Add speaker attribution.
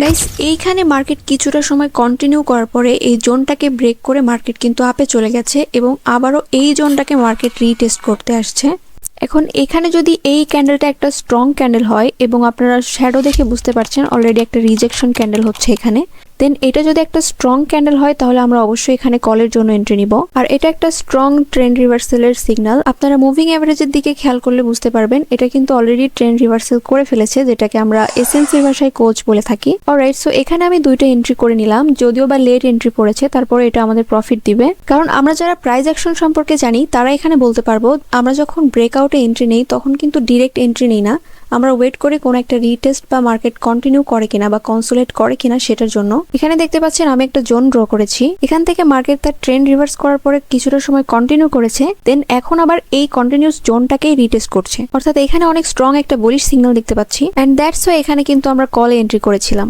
Speaker 1: Guys, এইখানে market কিছুটা সময় কন্টিনিউ করার পরে এই জোনটাকে ব্রেক করে মার্কেট কিন্তু আপে চলে গেছে এবং আবারও এই জোনটাকে মার্কেট রিটেস্ট করতে আসছে। এখন এখানে যদি এই ক্যান্ডেলটা একটা স্ট্রং ক্যান্ডেল হয় এবং আপনারা শ্যাডো দেখে বুঝতে পারছেন অলরেডি একটা রিজেকশন ক্যান্ডেল হচ্ছে এখানে, দেন এটা যদি একটা স্ট্রং ক্যান্ডেল হয় তাহলে আমরা অবশ্যই এখানে কলের জন্য এন্ট্রি নিব। আর এটা একটা স্ট্রং ট্রেন্ড রিভার্সালের সিগন্যাল। আপনারা মুভিং অ্যাভারেজের দিকে খেয়াল করলে বুঝতে পারবেন এটা কিন্তু অলরেডি ট্রেন্ড রিভার্সাল করে ফেলেছে, যেটাকে আমরা এসএনসির ভাষায় কোচ বলে থাকি। অলরাইট, সো এখানে আমি দুইটা এন্ট্রি করে নিলাম, যদিও বা লেট এন্ট্রি পড়েছে, তারপরে এটা আমাদের প্রফিট দিবে। কারণ আমরা যারা প্রাইস অ্যাকশন সম্পর্কে জানি তারা এখানে বলতে পারবো আমরা যখন ব্রেকআউটে এন্ট্রি নেই তখন কিন্তু ডিরেক্ট এন্ট্রি নেই না, আমরা ওয়েট করে কোনো একটা রিটেস্ট বা মার্কেট কন্টিনিউ করে কিনা বা কনসোলেট করে কিনা সেটার জন্য। এখানে দেখতে পাচ্ছেন আমি একটা জোন ড্র করেছি। এখান থেকে মার্কেট তার ট্রেন্ড রিভার্স করার পরে কিছুটা সময় কন্টিনিউ করেছে, দেন এখন আবার এই কন্টিনিউস জোনটাকেই রিটেস্ট করছে, অর্থাৎ এখানে অনেক স্ট্রং একটা বুলিশ সিগন্যাল দেখতে পাচ্ছি। এন্ড দ্যাটস ওয়াই এখানে কিন্তু আমরা কলে এন্ট্রি করেছিলাম।